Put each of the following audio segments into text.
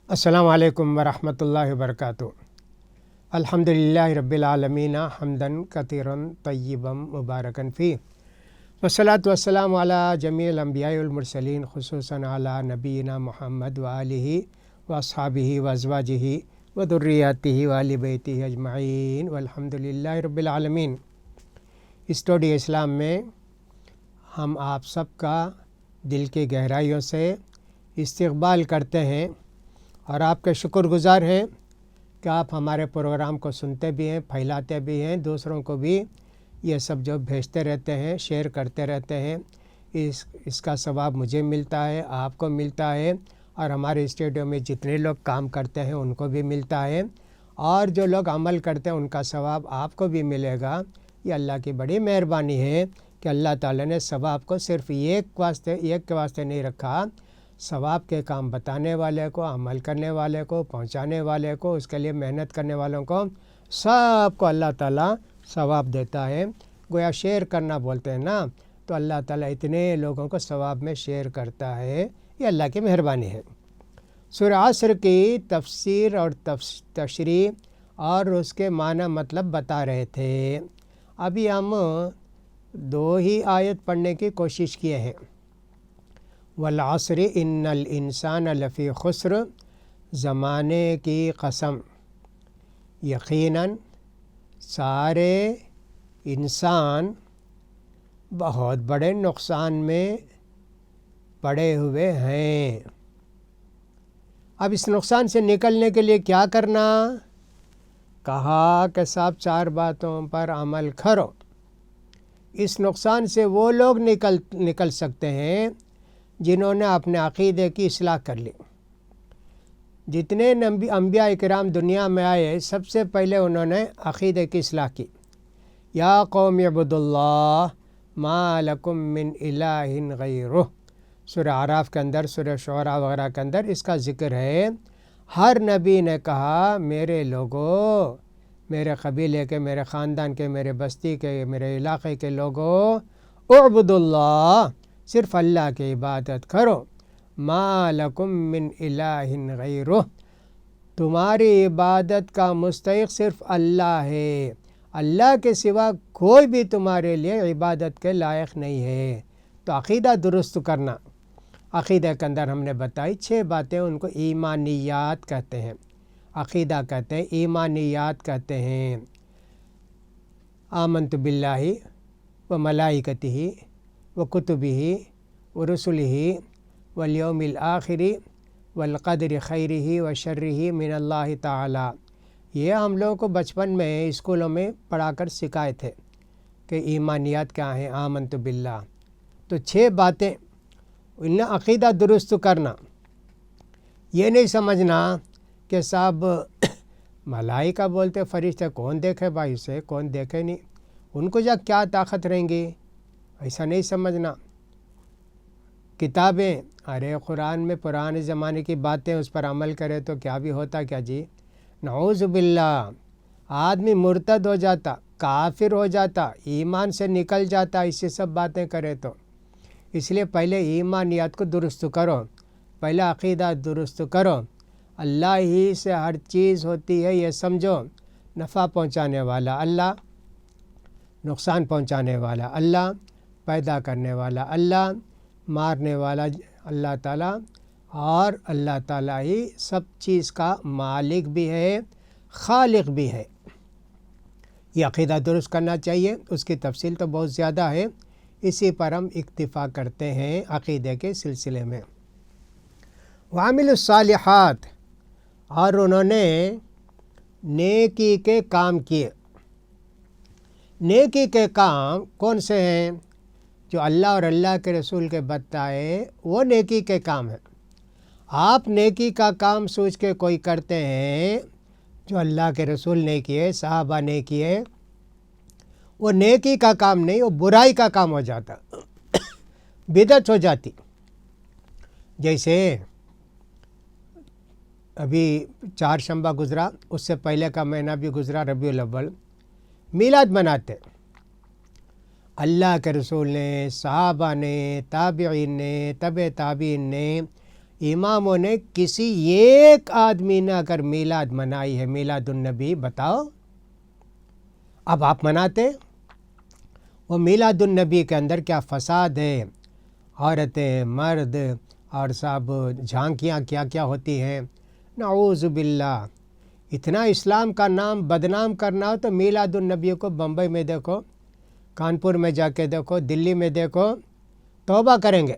السلام علیکم ورحمۃ اللہ وبرکاتہ۔ الحمدللہ رب العالمین حمدن کثیرن طیبا مبارکن فی، والصلاۃ والسلام علی جمیع الانبیاء والمرسلین، خصوصاً علی نبینا محمد وآلہ واصحابہ وازواجہ وذریاتہ وآل بیتہ اجمعین والحمدللہ رب العالمین۔ اسٹوڈی اسلام میں ہم آپ سب کا دل کی گہرائیوں سے استقبال کرتے ہیں اور آپ کے شکر گزار ہیں کہ آپ ہمارے پروگرام کو سنتے بھی ہیں، پھیلاتے بھی ہیں، دوسروں کو بھی یہ سب جو بھیجتے رہتے ہیں، شیئر کرتے رہتے ہیں۔ اس کا ثواب مجھے ملتا ہے، آپ کو ملتا ہے، اور ہمارے اسٹوڈیو میں جتنے لوگ کام کرتے ہیں ان کو بھی ملتا ہے، اور جو لوگ عمل کرتے ہیں ان کا ثواب آپ کو بھی ملے گا۔ یہ اللہ کی بڑی مہربانی ہے کہ اللہ تعالیٰ نے ثواب کو صرف ایک کے واسطے نہیں رکھا، ثواب کے کام بتانے والے کو، عمل کرنے والے کو، پہنچانے والے کو، اس کے لیے محنت کرنے والوں کو، سب کو اللہ تعالیٰ ثواب دیتا ہے۔ گویا شیئر کرنا بولتے ہیں نا، تو اللہ تعالیٰ اتنے لوگوں کو ثواب میں شیئر کرتا ہے، یہ اللہ کی مہربانی ہے۔ سورہ عصر کی تفسیر اور تشریح اور اس کے معنی مطلب بتا رہے تھے۔ ابھی ہم 2 ہی آیت پڑھنے کی کوشش کیے ہیں۔ والعصر ان الانسان لفی خسر، زمانے کی قسم، یقیناً سارے انسان بہت بڑے نقصان میں پڑے ہوئے ہیں۔ اب اس نقصان سے نکلنے کے لیے کیا کرنا؟ کہا کہ صاحب 4 باتوں پر عمل کرو۔ اس نقصان سے وہ لوگ نکل سکتے ہیں جنہوں نے اپنے عقیدے کی اصلاح کر لی۔ جتنے انبیاء کرام دنیا میں آئے، سب سے پہلے انہوں نے عقیدے کی اصلاح کی۔ یا قوم اعبدوا اللہ ما لکم من الہ غیرہ، سورہ اعراف کے اندر، سورہ شعراء وغیرہ کے اندر اس کا ذکر ہے۔ ہر نبی نے کہا میرے لوگوں، میرے قبیلے کے، میرے خاندان کے، میرے بستی کے، میرے علاقے کے لوگوں، اعبدوا اللہ، صرف اللہ کی عبادت کرو۔ ما لکم من الہ غیرہ، تمہاری عبادت کا مستحق صرف اللہ ہے، اللہ کے سوا کوئی بھی تمہارے لیے عبادت کے لائق نہیں ہے۔ تو عقیدہ درست کرنا، عقیدہ کے اندر ہم نے بتائی 6 باتیں، ان کو ایمانیات کہتے ہیں، عقیدہ کہتے ہیں، ایمانیات کہتے ہیں۔ آمنت باللہ و ملائکتہ و کتبہ و رسلہ والیوم الآخر والقدر خیرہ و شرہ من اللہ تعالی۔ یہ ہم لوگوں کو بچپن میں اسکولوں میں پڑھا کر سکھائے تھے کہ ایمانیات کیا ہیں۔ آمنت باللہ، تو 6 باتیں، ان عقیدہ درست کرنا۔ یہ نہیں سمجھنا کہ صاحب ملائکہ بولتے فرشتے، کون دیکھے بھائی اسے، کون دیکھے نہیں، ان کو جا کیا طاقت رہیں گی، ایسا نہیں سمجھنا۔ کتابیں، ارے قرآن میں پرانے زمانے کی باتیں، اس پر عمل کرے تو کیا بھی ہوتا کیا جی؟ نعوذ باللہ، آدمی مرتد ہو جاتا، کافر ہو جاتا، ایمان سے نکل جاتا ایسی سب باتیں کرے تو۔ اس لیے پہلے ایمانیات کو درست کرو، پہلے عقیدہ درست کرو۔ اللہ ہی سے ہر چیز ہوتی ہے، یہ سمجھو۔ نفع پہنچانے والا اللہ، نقصان پہنچانے والا اللہ، پیدا کرنے والا اللہ، مارنے والا اللہ تعالیٰ، اور اللہ تعالیٰ ہی سب چیز کا مالک بھی ہے، خالق بھی ہے۔ یہ عقیدہ درست کرنا چاہیے، اس کی تفصیل تو بہت زیادہ ہے، اسی پر ہم اکتفا کرتے ہیں عقیدے کے سلسلے میں۔ وعملوا الصالحات، اور انہوں نے نیکی کے کام کیے۔ نیکی کے کام کون سے ہیں؟ جو اللہ اور اللہ کے رسول کے بتائے وہ نیکی کے کام ہیں۔ آپ نیکی کا کام سوچ کے کوئی کرتے ہیں جو اللہ کے رسول نے کیے، صحابہ نے کیے، وہ نیکی کا کام نہیں، وہ برائی کا کام ہو جاتا، بدعت ہو جاتی۔ جیسے ابھی 4 شنبہ گزرا، اس سے پہلے کا مہینہ بھی گزرا، ربیع الاول، میلاد مناتے۔ اللہ کے رسول نے، صحابہ نے، تابعین نے، تبع تابعین نے اماموں نے کسی ایک آدمی نے اگر میلاد منائی ہے میلاد النبی بتاؤ؟ اب آپ مناتے وہ میلاد النبی کے اندر کیا فساد ہے، عورتیں مرد اور سب جھانکیاں کیا کیا ہوتی ہیں، نعوذ باللہ۔ اتنا اسلام کا نام بدنام کرنا ہو تو میلاد النبی کو بمبئی میں دیکھو، کانپور میں جا کے دیکھو، دلی میں دیکھو، توبہ کریں گے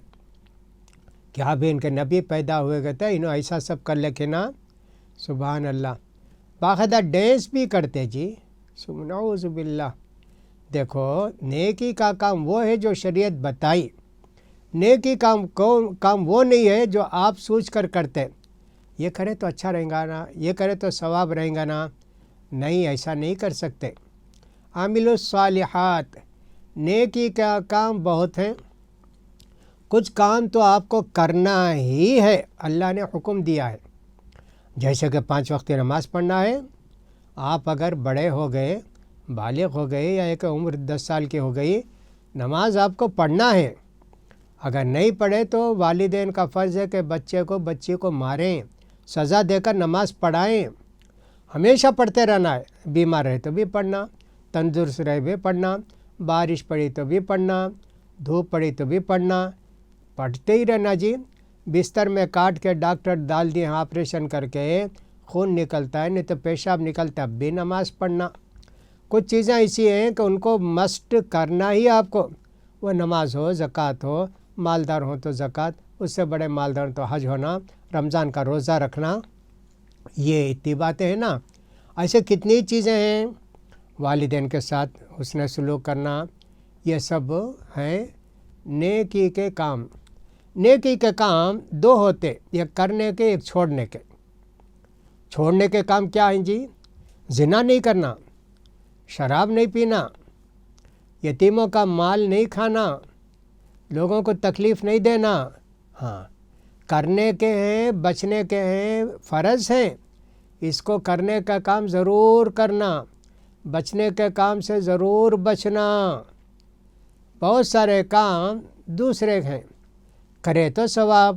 کیا بھی ان کے نبی پیدا ہوئے گئے تھے انہوں ایسا سب کر لے کے نا، سبحان اللہ، باقاعدہ ڈینس بھی کرتے جی، نعوذ باللہ۔ دیکھو نیکی کا کام وہ ہے جو شریعت بتائی، نیکی کام وہ نہیں ہے جو آپ سوچ کر کرتے، یہ کرے تو اچھا رہے گا نا، یہ کرے تو ثواب رہے گا نا، نہیں ایسا نہیں کر سکتے۔ عامل الصالحات، نیکی کا کام بہت ہیں، کچھ کام تو آپ کو کرنا ہی ہے، اللہ نے حکم دیا ہے، جیسے کہ 5 وقت نماز پڑھنا ہے۔ آپ اگر بڑے ہو گئے، بالغ ہو گئے، یا ایک عمر 10 سال کی ہو گئی، نماز آپ کو پڑھنا ہے۔ اگر نہیں پڑھے تو والدین کا فرض ہے کہ بچی کو ماریں، سزا دے کر نماز پڑھائیں، ہمیشہ پڑھتے رہنا ہے، بیمار رہے تو بھی پڑھنا، تندرست رہے بھی پڑھنا، بارش پڑی تو بھی پڑھنا، دھوپ پڑی تو بھی پڑھنا، پڑھتے ہی رہنا جی۔ بستر میں کاٹ کے ڈاکٹر ڈال دیے آپریشن کر کے، خون نکلتا ہے نہیں تو پیشاب نکلتا ہے، اب بھی نماز پڑھنا۔ کچھ چیزیں ایسی ہیں کہ ان کو مسٹ کرنا ہی آپ کو، وہ نماز ہو، زکوٰۃ ہو، مالدار ہوں تو زکوٰۃ، اس سے بڑے مالدار تو حج ہونا، رمضان کا روزہ رکھنا، یہ اتنی باتیں ہیں نا۔ ایسے کتنی چیزیں ہیں، والدین کے ساتھ حسن سلوک کرنا، یہ سب ہیں نیکی کے کام۔ نیکی کے کام 2 ہوتے، ایک کرنے کے ایک چھوڑنے کے۔ چھوڑنے کے کام کیا ہیں جی؟ زنا نہیں کرنا، شراب نہیں پینا، یتیموں کا مال نہیں کھانا، لوگوں کو تکلیف نہیں دینا۔ ہاں کرنے کے ہیں، بچنے کے ہیں، فرض ہیں، اس کو کرنے کا کام ضرور کرنا، بچنے کے کام سے ضرور بچنا۔ بہت سارے کام دوسرے ہیں، کرے تو ثواب،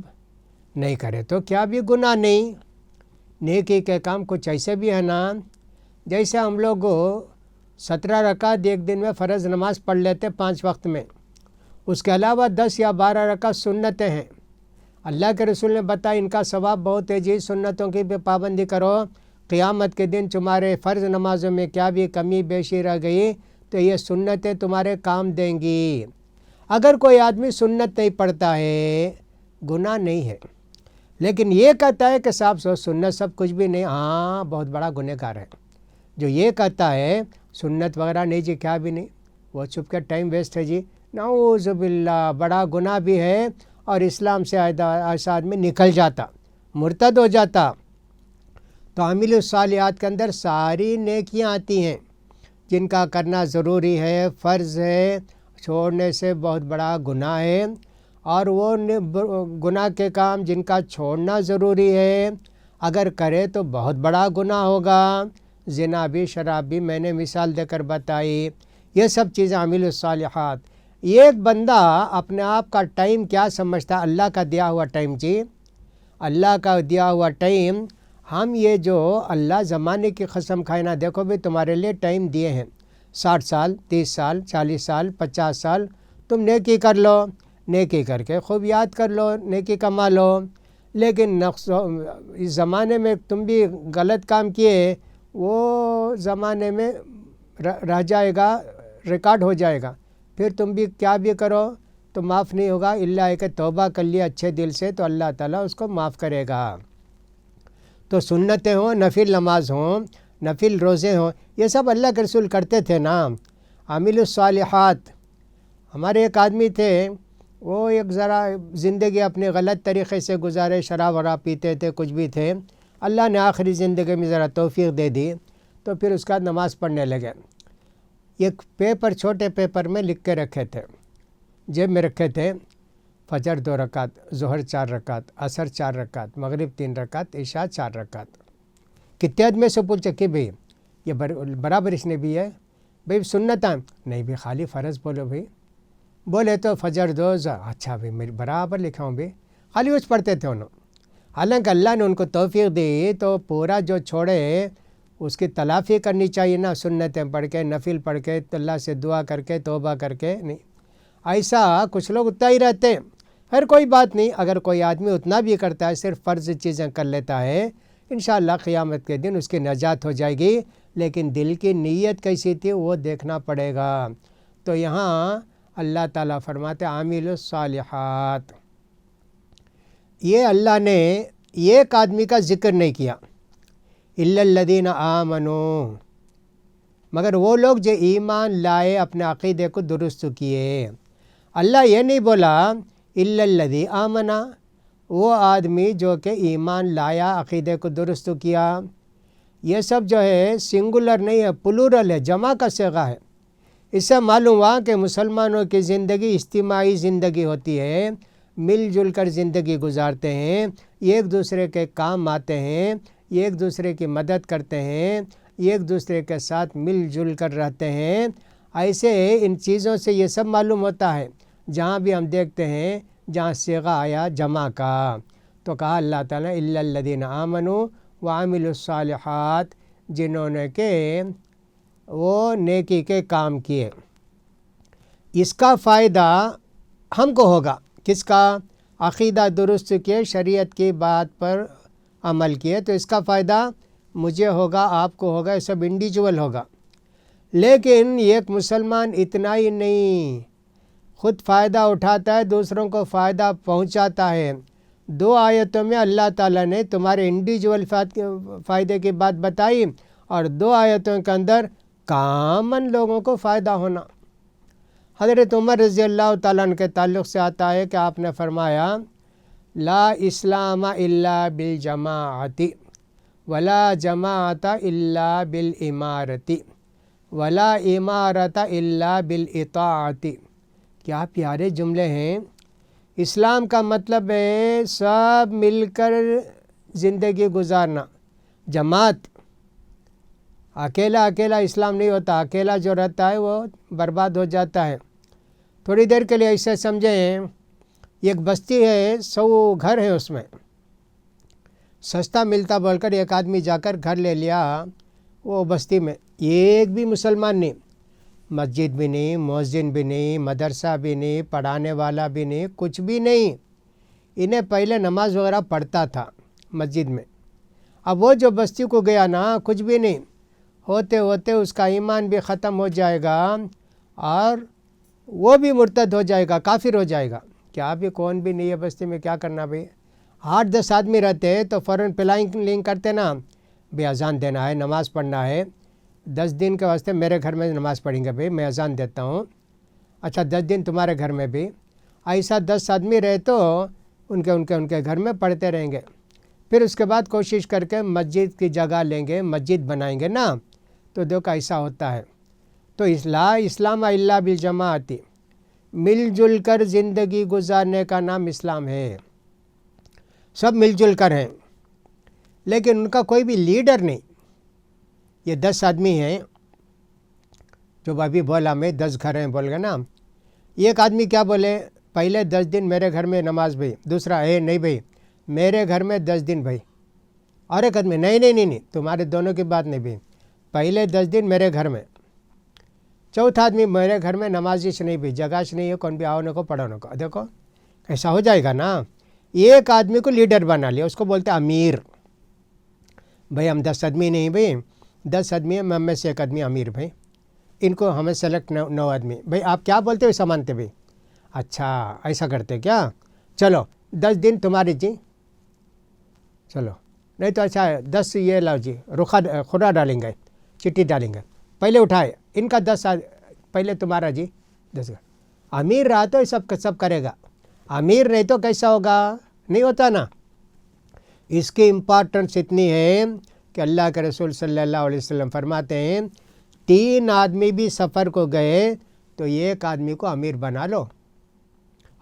نہیں کرے تو کیا بھی گناہ نہیں۔ نیکی کے کام کچھ ایسے بھی ہیں نا، جیسے ہم لوگ 17 رکعت ایک دن میں فرض نماز پڑھ لیتے 5 وقت میں، اس کے علاوہ 10 یا 12 رکعت سنتیں ہیں۔ اللہ کے رسول نے بتایا ان کا ثواب بہت ہے جی، سنتوں کی بھی پابندی کرو، قیامت کے دن تمہارے فرض نمازوں میں کیا بھی کمی بیشی رہ گئی تو یہ سنتیں تمہارے کام دیں گی۔ اگر کوئی آدمی سنت نہیں پڑھتا ہے گناہ نہیں ہے، لیکن یہ کہتا ہے کہ صاحب سنت سب کچھ بھی نہیں، ہاں بہت بڑا گنہگار ہے جو یہ کہتا ہے سنت وغیرہ نہیں جی کیا بھی نہیں، وہ چھپ کے ٹائم ویسٹ ہے جی، نعوذ باللہ، بڑا گناہ بھی ہے، اور اسلام سے ایسا آدمی نکل جاتا، مرتد ہو جاتا۔ تو عامل الصالحات کے اندر ساری نیکیاں آتی ہیں جن کا کرنا ضروری ہے، فرض ہے، چھوڑنے سے بہت بڑا گناہ ہے، اور وہ گناہ کے کام جن کا چھوڑنا ضروری ہے اگر کرے تو بہت بڑا گناہ ہوگا۔ زنا بھی، شراب بھی میں نے مثال دے کر بتائی، یہ سب چیزیں عامل الصالحات۔ ایک بندہ اپنے آپ کا ٹائم کیا سمجھتا ہے؟ اللہ کا دیا ہوا ٹائم جی، اللہ کا دیا ہوا ٹائم۔ ہم یہ جو اللہ زمانے کی قسم کھائے نا، دیکھو بھی تمہارے لیے ٹائم دیے ہیں 60 سال، 30 سال، 40 سال، 50 سال، تم نیکی کر لو، نیکی کر کے خوب یاد کر لو، نیکی کما لو، لیکن اس زمانے میں تم بھی غلط کام کیے، وہ زمانے میں رہ جائے گا، ریکارڈ ہو جائے گا، پھر تم بھی کیا بھی کرو تو معاف نہیں ہوگا، اللہ کہ توبہ کر لیا اچھے دل سے تو اللہ تعالیٰ اس کو معاف کرے گا۔ تو سنتیں ہوں، نفل نماز ہوں، نفل روزے ہوں، یہ سب اللہ کے رسول کرتے تھے نا۔ عامل الصالحات، ہمارے ایک آدمی تھے، وہ ایک ذرا زندگی اپنے غلط طریقے سے گزارے، شراب وراب پیتے تھے، کچھ بھی تھے، اللہ نے آخری زندگی میں ذرا توفیق دے دی تو پھر اس کا نماز پڑھنے لگے۔ ایک پیپر، چھوٹے پیپر میں لکھ کے رکھے تھے، جیب میں رکھے تھے، فجر 2 رکعت، ظہر 4 رکعت، عصر 4 رکعت، مغرب 3 رکعت، عشاء 4 رکعت۔ کتنے آدمی سے پوچھے کہ بھئی یہ برابر اس نے بھی ہے؟ بھئی سنت نہیں بھی، خالی فرض بولو بھئی، بولے تو فجر 2، اچھا بھئی میری برابر لکھا ہوں بھئی، خالی اس پڑھتے تھے انہوں۔ حالانکہ اللہ نے ان کو توفیق دی تو پورا جو چھوڑے اس کی تلافی کرنی چاہیے نا، سنتیں پڑھ کے، نفل پڑھ کے، اللہ سے دعا کر کے، توبہ کر کے نہیں۔ ایسا کچھ لوگ اتنا ہی رہتے، ہر کوئی بات نہیں، اگر کوئی آدمی اتنا بھی کرتا ہے، صرف فرض چیزیں کر لیتا ہے، انشاءاللہ قیامت کے دن اس کی نجات ہو جائے گی، لیکن دل کی نیت کیسی تھی وہ دیکھنا پڑے گا۔ تو یہاں اللہ تعالیٰ فرماتے عامل الصالحات، یہ اللہ نے ایک آدمی کا ذکر نہیں کیا، الا الذین آمنوا، مگر وہ لوگ جو ایمان لائے، اپنے عقیدے کو درست کیے۔ اللہ یہ نہیں بولا الا الذی آمنا، وہ آدمی جو کہ ایمان لایا، عقیدے کو درست کیا۔ یہ سب جو ہے سنگولر نہیں ہے، پلورل ہے، جمع کا صیغہ ہے۔ اس سے معلوم ہوا کہ مسلمانوں کی زندگی اجتماعی زندگی ہوتی ہے، مل جل کر زندگی گزارتے ہیں، ایک دوسرے کے کام آتے ہیں، ایک دوسرے کی مدد کرتے ہیں، ایک دوسرے کے ساتھ مل جل کر رہتے ہیں۔ ایسے ان چیزوں سے یہ سب معلوم ہوتا ہے۔ جہاں بھی ہم دیکھتے ہیں جہاں صیغہ آیا جمع کا، تو کہا اللہ تعالیٰ الا الذین آمنوا وعملوا الصالحات، جنہوں نے کہ وہ نیکی کے کام کیے۔ اس کا فائدہ ہم کو ہوگا، کس کا؟ عقیدہ درست کیے، شریعت کی بات پر عمل کیے، تو اس کا فائدہ مجھے ہوگا، آپ کو ہوگا، یہ سب انڈیویجول ہوگا۔ لیکن ایک مسلمان اتنا ہی نہیں، خود فائدہ اٹھاتا ہے، دوسروں کو فائدہ پہنچاتا ہے۔ دو آیتوں میں اللہ تعالیٰ نے تمہارے انڈیویجول فائدے کی بات بتائی، اور دو آیتوں کے اندر کامن لوگوں کو فائدہ ہونا۔ حضرت عمر رضی اللہ تعالیٰ عنہ کے تعلق سے آتا ہے کہ آپ نے فرمایا لا اسلام الا بالجماعت ولا جماعت الا بالامارت ولا امارت الا بالاطاعت۔ کیا پیارے جملے ہیں۔ اسلام کا مطلب ہے سب مل کر زندگی گزارنا، جماعت۔ اکیلا اسلام نہیں ہوتا، اکیلا جو رہتا ہے وہ برباد ہو جاتا ہے۔ تھوڑی دیر کے لیے ایسے سمجھیں، ایک بستی ہے، 100 گھر ہیں، اس میں سستا ملتا بول کر ایک آدمی جا کر گھر لے لیا وہ بستی میں، ایک بھی مسلمان نہیں، مسجد بھی نہیں، مؤذن بھی نہیں، مدرسہ بھی نہیں، پڑھانے والا بھی نہیں، کچھ بھی نہیں۔ انہیں پہلے نماز وغیرہ پڑھتا تھا مسجد میں، اب وہ جو بستی کو گیا نا، کچھ بھی نہیں، ہوتے ہوتے اس کا ایمان بھی ختم ہو جائے گا اور وہ بھی مرتد ہو جائے گا، کافر ہو جائے گا۔ کیا بھی کون بھی نہیں ہے بستی میں، کیا کرنا بھائی؟ 8-10 آدمی رہتے تو فوراً پلاننگ کرتے نا، بھائی اذان دینا ہے، نماز پڑھنا ہے، 10 دن کے واسطے میرے گھر میں نماز پڑھیں گے، بھائی میں اذان دیتا ہوں، اچھا 10 دن تمہارے گھر میں بھی۔ ایسا 10 آدمی رہے تو ان کے گھر میں پڑھتے رہیں گے۔ پھر اس کے بعد کوشش کر کے مسجد کی جگہ لیں گے، مسجد بنائیں گے نا، تو دیکھو ایسا ہوتا ہے۔ تو اسلام الا بالجماعت، مل جل کر زندگی گزارنے کا نام اسلام ہے۔ سب مل جل کر ہیں، لیکن ان کا کوئی بھی لیڈر نہیں۔ یہ 10 آدمی ہیں، جو ابھی بولا میں 10 گھر ہیں بول گا نا، ایک آدمی کیا بولے، پہلے 10 دن میرے گھر میں نماز بھائی، دوسرا نہیں بھائی میرے گھر میں 10 دن بھائی، اور ایک آدمی نہیں تمہارے دونوں کی بات نہیں بھائی، پہلے 10 دن میرے گھر میں، چوتھا آدمی میرے گھر میں نمازش نہیں بھی، جگہش نہیں ہے، کون بھی آؤنے کو پڑھونے کو۔ دیکھو ایسا ہو جائے گا نا۔ ایک آدمی کو لیڈر بنا لیا، اس کو بولتے امیر۔ بھائی ہم 10 آدمی نہیں بھائی، 10 آدمی ہیں، ہم میں سے ایک آدمی امیر بھائی، ان کو ہمیں سلیکٹ 9 آدمی۔ بھائی آپ کیا بولتے ہو ایسا مانتے بھائی؟ اچھا ایسا کرتے کیا؟ چلو 10 دن تمہاری جی، چلو نہیں تو اچھا 10 یہ لاؤ جی، خدا ڈالیں گے، چٹھی ڈالیں گے، پہلے اٹھائے ان کا 10 پہلے تمہارا جی 10۔ امیر رہا تو سب کرے گا، امیر نہیں تو کیسا ہوگا؟ نہیں ہوتا نا۔ اس کی امپورٹنس اتنی ہے کہ اللہ کے رسول صلی اللہ علیہ وسلم فرماتے ہیں 3 آدمی بھی سفر کو گئے تو ایک آدمی کو امیر بنا لو۔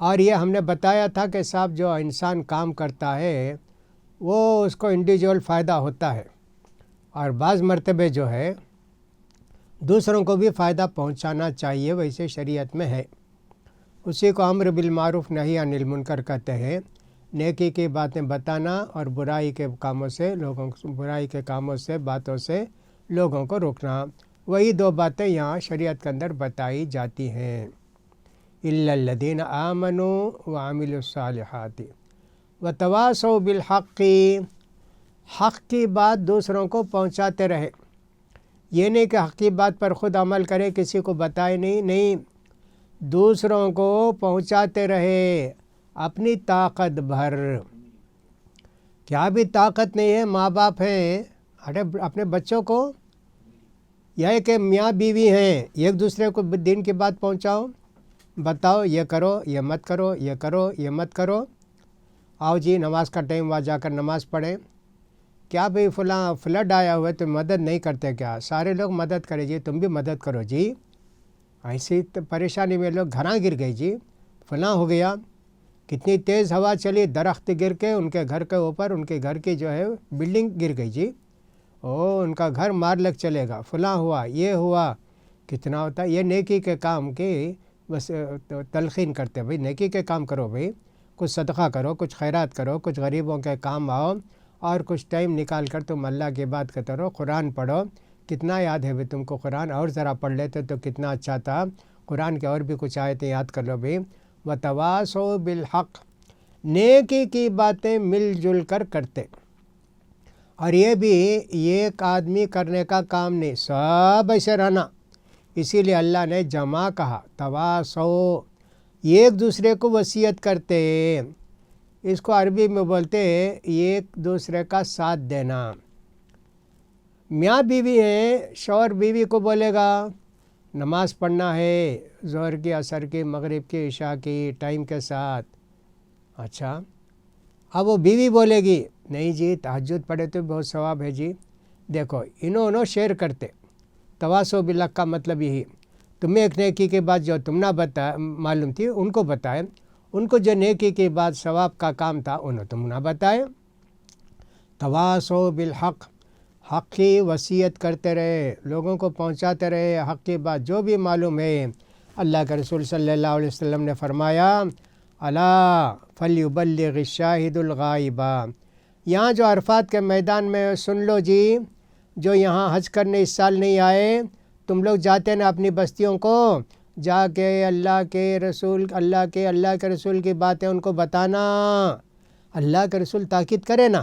اور یہ ہم نے بتایا تھا کہ صاحب جو انسان کام کرتا ہے وہ اس کو انڈیویجول فائدہ ہوتا ہے، اور بعض مرتبے جو ہے دوسروں کو بھی فائدہ پہنچانا چاہیے، ویسے شریعت میں ہے۔ اسی کو امر بالمعروف نہی عن المنکر کہتے ہیں۔ نیکی کی باتیں بتانا اور برائی کے کاموں سے باتوں سے لوگوں کو روکنا، وہی دو باتیں یہاں شریعت کے اندر بتائی جاتی ہیں۔ الا الذین آمنوا وعملوا الصالحات وتواصوا بالحق، حق کی بات دوسروں کو پہنچاتے رہے، یہ نہیں کہ حق کی بات پر خود عمل کرے، کسی کو بتائے نہیں، دوسروں کو پہنچاتے رہے اپنی طاقت بھر۔ کیا بھی طاقت نہیں ہے، ماں باپ ہیں، اپنے بچوں کو یا کہ میاں بیوی ہیں، ایک دوسرے کو دین کی بات پہنچاؤ، بتاؤ یہ کرو یہ مت کرو، یہ کرو یہ مت کرو، آؤ جی نماز کا ٹائم وہاں جا کر نماز پڑھیں۔ کیا بھئی فلاں فلڈ آیا ہوا ہے تم مدد نہیں کرتے کیا؟ سارے لوگ مدد کرے جی، تم بھی مدد کرو جی، ایسی پریشانی میں لوگ گھراں گر گئی جی، فلاں ہو گیا، کتنی تیز ہوا چلی، درخت گر کے ان کے گھر کے اوپر، ان کے گھر کی جو ہے بلڈنگ گر گئی جی، ان کا گھر مار لگ چلے گا، فلاں ہوا، یہ ہوا، کتنا ہوتا ہے۔ یہ نیکی کے کام کی بس تلقین کرتے، بھئی نیکی کے کام کرو، بھئی کچھ صدقہ کرو، کچھ خیرات کرو، کچھ غریبوں کے کام آؤ، اور کچھ ٹائم نکال کر تم اللہ کی بات کرتے رہو، قرآن پڑھو۔ کتنا یاد ہے بھئی تم کو قرآن؟ اور ذرا پڑھ لیتے تو کتنا اچھا تھا۔ قرآن کے اور بھی کچھ آیتیں یاد کر لو بھئی۔ وتواصوا بالحق، نیکی کی باتیں مل جل کر کرتے، اور یہ بھی ایک آدمی کرنے کا کام نہیں، سب ایسے رہنا، اسی لیے اللہ نے جمع کہا، تواصوا، ایک دوسرے کو وصیت کرتے، اس کو عربی میں بولتے ایک دوسرے کا ساتھ دینا۔ میاں بیوی ہیں، شوہر بیوی کو بولے گا نماز پڑھنا ہے، ظہر کی، عصر کی، مغرب کی، عشاء کی، ٹائم کے ساتھ، اچھا اب وہ بیوی بولے گی نہیں جی تہجد پڑھے تو بہت ثواب ہے جی، دیکھو انہوں شیئر کرتے، تواصوا بالحق کا مطلب یہی، تمہیں ایک نیکی کی بات جو تم نہ معلوم تھی ان کو بتائے، ان کو جو نیکی کی بات ثواب کا کام تھا انہوں تم نہ بتائے۔ تواصوا بالحق، حق کی وصیت کرتے رہے، لوگوں کو پہنچاتے رہے حق کی بات جو بھی معلوم ہے۔ اللہ کے رسول صلی اللہ علیہ وسلم نے فرمایا الا فلیبلغ الشاہد الغائب، یہاں جو عرفات کے میدان میں سن لو جی، جو یہاں حج کرنے اس سال نہیں آئے، تم لوگ جاتے نا اپنی بستیوں کو، جا کے اللہ کے رسول کی باتیں ان کو بتانا، اللہ کے رسول تاکید کرے نا،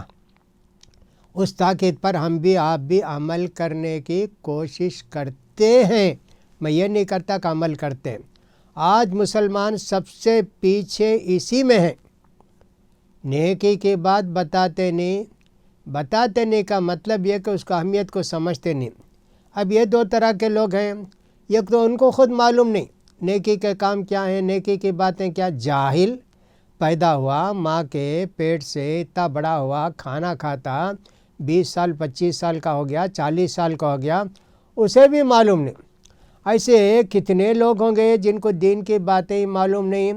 اس تاکید پر ہم بھی آپ بھی عمل کرنے کی کوشش کرتے ہیں، میں یہ نہیں کرتا کہ عمل کرتے ہیں۔ آج مسلمان سب سے پیچھے اسی میں ہیں، نیکی کی بات بتاتے نہیں کا مطلب یہ کہ اس کو اہمیت کو سمجھتے نہیں۔ اب یہ دو طرح کے لوگ ہیں، ایک تو ان کو خود معلوم نہیں نیکی کے کام کیا ہیں، نیکی کی باتیں کیا، جاہل، پیدا ہوا ماں کے پیٹ سے اتنا بڑا ہوا، کھانا کھاتا 20 سال 25 سال کا ہو گیا، 40 سال کا ہو گیا، اسے بھی معلوم نہیں۔ ایسے کتنے لوگ ہوں گے جن کو دین کی باتیں معلوم نہیں۔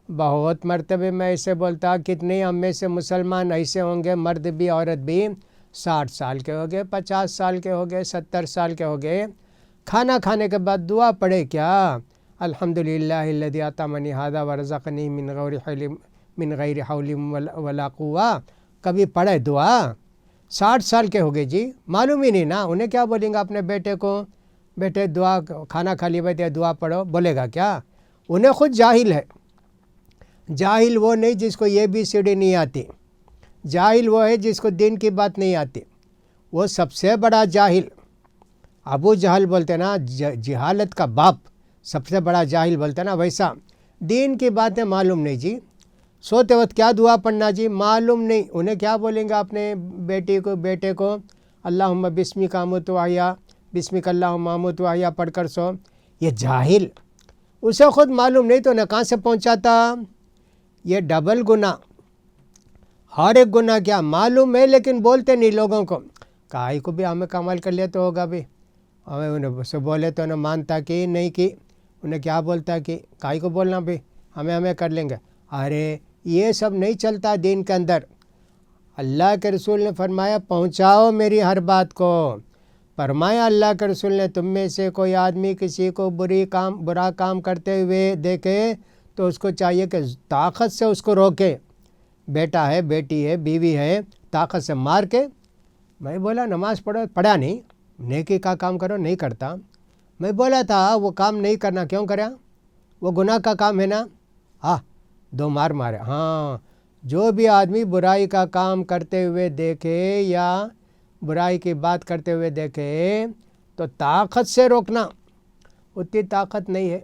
بہت مرتبہ میں ایسے بولتا، کتنے ہم میں سے مسلمان ایسے ہوں گے، مرد بھی عورت بھی، 60 سال کے ہو گئے، 50 سال کے ہو گئے، 70 سال کے ہو گئے، کھانا کھانے کے بعد دعا پڑھے کیا، الحمدللہ الذی اطعمنی ھذا ورزقنی من غیر حول ولا قوہ، کبھی پڑھے دعا؟ 60 سال کے ہو گئے جی، معلوم ہی نہیں نا۔ انہیں کیا بولیں گا اپنے بیٹے کو، بیٹے دعا کھانا کھا لی بیٹے دعا پڑھو، بولے گا کیا؟ انہیں خود جاہل ہے۔ جاہل وہ نہیں جس کو یہ بھی سیڑھی نہیں آتی، جاہل وہ ہے جس کو دین کی بات نہیں آتی، وہ سب سے بڑا جاہل۔ ابو جہل بولتے نا، جہالت کا باپ، سب سے بڑا جاہل بولتے نا، ویسا دین کی باتیں معلوم نہیں جی، سوتے وقت کیا دعا پڑھنا جی معلوم نہیں۔ انہیں کیا بولیں گے اپنے بیٹی کو بیٹے کو، اللہم بسمک اموت و احیا، بسمک اللہم اموت و احیا پڑھ کر سو، یہ جاہل، اسے خود معلوم نہیں تو انہیں کہاں سے پہنچاتا؟ یہ ڈبل گناہ، ہر ایک گناہ کیا معلوم ہے لیکن بولتے نہیں لوگوں کو، کائی کو بھی ہمیں عمل کر لیا تو ہوگا بھی، ہمیں انہیں سے بولے تو انہیں مانتا کہ نہیں کی، انہیں کیا بولتا کہ کائی کو بولنا بھی، ہمیں کر لیں گے۔ ارے یہ سب نہیں چلتا دین کے اندر۔ اللہ کے رسول نے فرمایا پہنچاؤ میری ہر بات کو، فرمایا اللہ کے رسول نے تم میں سے کوئی آدمی کسی کو برا کام کرتے ہوئے دیکھے تو اس کو چاہیے کہ طاقت سے اس کو روکے، بیٹا ہے بیٹی ہے بیوی ہے طاقت سے مار کے، میں بولا نماز پڑھو، پڑھا نہیں، نیکی کا کام کرو، نہیں کرتا، میں بولا تھا وہ کام نہیں کرنا کیوں کرا، وہ گناہ کا کام ہے نا، ہاں 2 مار مارے۔ ہاں جو بھی آدمی برائی کا کام کرتے ہوئے دیکھے یا برائی کی بات کرتے ہوئے دیکھے تو طاقت سے روکنا اتنی طاقت نہیں ہے،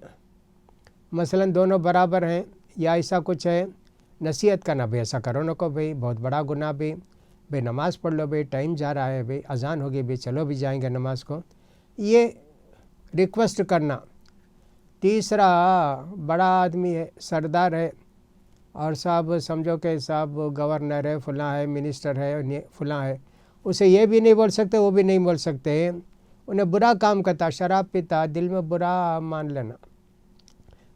مثلاً دونوں برابر ہیں یا ایسا کچھ ہے، نصیحت کرنا بھائی ایسا کرو نہ کو بھائی، بہت بڑا گناہ بھی، بھائی نماز پڑھ لو بھائی، ٹائم جا رہا ہے بھائی، اذان ہوگی بھائی، چلو بھی جائیں گے نماز کو، یہ ریکویسٹ کرنا۔ تیسرا بڑا آدمی ہے، سردار ہے، اور صاحب سمجھو کہ صاحب گورنر ہے، فلاں ہے، منسٹر ہے، فلاں ہے، اسے یہ بھی نہیں بول سکتے وہ بھی نہیں بول سکتے، انہیں برا کام کرتا، شراب پیتا، دل میں برا مان لینا،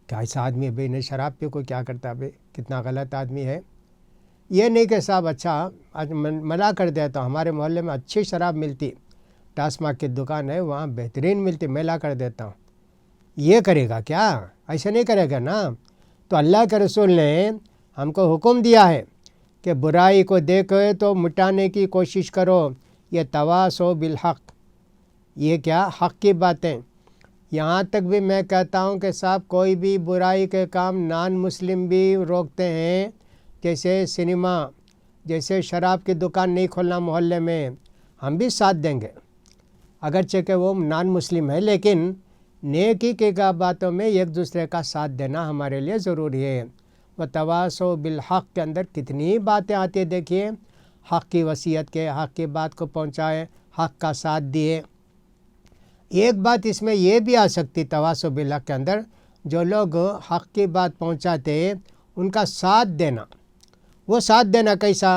کیا ایسا آدمی ہے بھائی نہیں شراب پی کو کیا کرتا بھائی، کتنا غلط آدمی ہے۔ یہ نہیں کہ صاحب اچھا آج منع کر دیتا ہوں، ہمارے محلے میں اچھی شراب ملتی، ٹاسماک کی دکان ہے وہاں بہترین ملتی، میں لا کر دیتا ہوں، یہ کرے گا کیا، ایسے نہیں کرے گا نا۔ تو اللہ کے رسول نے ہم کو حکم دیا ہے کہ برائی کو دیکھو تو مٹانے کی کوشش کرو، یہ تواصوا بالحق، یہ کیا حق کی باتیں۔ یہاں تک بھی میں کہتا ہوں کہ صاحب کوئی بھی برائی کے کام نان مسلم بھی روکتے ہیں، جیسے سنیما، جیسے شراب کی دکان نہیں کھولنا محلے میں، ہم بھی ساتھ دیں گے اگرچہ کہ وہ نان مسلم ہے، لیکن نیکی کے باتوں میں ایک دوسرے کا ساتھ دینا ہمارے لیے ضروری ہے۔ وتواصوا بالحق کے اندر کتنی باتیں آتی ہیں، دیکھیے حق کی وصیت کے، حق کی بات کو پہنچائے، حق کا ساتھ دیے۔ ایک بات اس میں یہ بھی آ سکتی تواصوا بالحق کے اندر، جو لوگ حق کی بات پہنچاتے ان کا ساتھ دینا، وہ ساتھ دینا کیسا،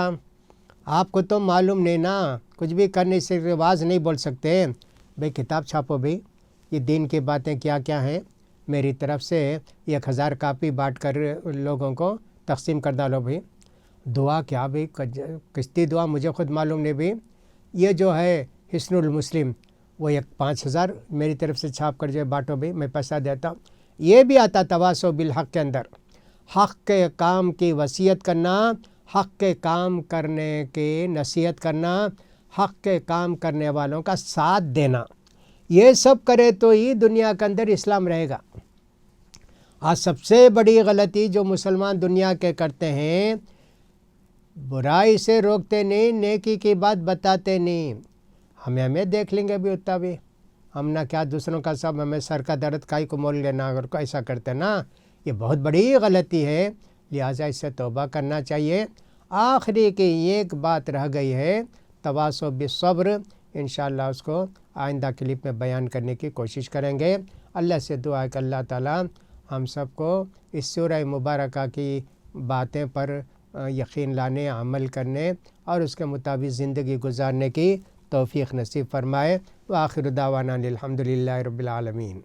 آپ کو تو معلوم نہیں نا، کچھ بھی کرنے سے رواج نہیں بول سکتے، بھئی کتاب چھاپو بھئی، یہ دین کی باتیں کیا کیا ہیں، میری طرف سے 1000 کاپی بانٹ کر لوگوں کو تقسیم کر ڈالو بھئی، دعا کیا بھئی، کشتی دعا مجھے خود معلوم نہیں بھئی، یہ جو ہے حسن المسلم وہ 5000 میری طرف سے چھاپ کر جو بانٹو بھئی، میں پیسہ دیتا ہوں، یہ بھی آتا تواصوا بالحق کے اندر، حق کے کام کی وصیت کرنا، حق کے کام کرنے کی نصیحت کرنا، حق کے کام کرنے والوں کا ساتھ دینا، یہ سب کرے تو ہی دنیا کے اندر اسلام رہے گا۔ آج سب سے بڑی غلطی جو مسلمان دنیا کے کرتے ہیں، برائی سے روکتے نہیں، نیکی کی بات بتاتے نہیں، ہمیں دیکھ لیں گے بھی اتنا بھی، ہم نہ کیا دوسروں کا سب ہمیں سر کا درد کائی کو مول لینا، اگر کو ایسا کرتے نا، یہ بہت بڑی غلطی ہے، لہٰذا اس سے توبہ کرنا چاہیے۔ آخری کی ایک بات رہ گئی ہے، تواصوا بالصبر، انشاءاللہ اس کو آئندہ کلپ میں بیان کرنے کی کوشش کریں گے۔ اللہ سے دعا ہے کہ اللہ تعالیٰ ہم سب کو اس سورہ مبارکہ کی باتیں پر یقین لانے، عمل کرنے اور اس کے مطابق زندگی گزارنے کی توفیق نصیب فرمائے۔ وآخر دعوانا الحمدللہ رب العالمین۔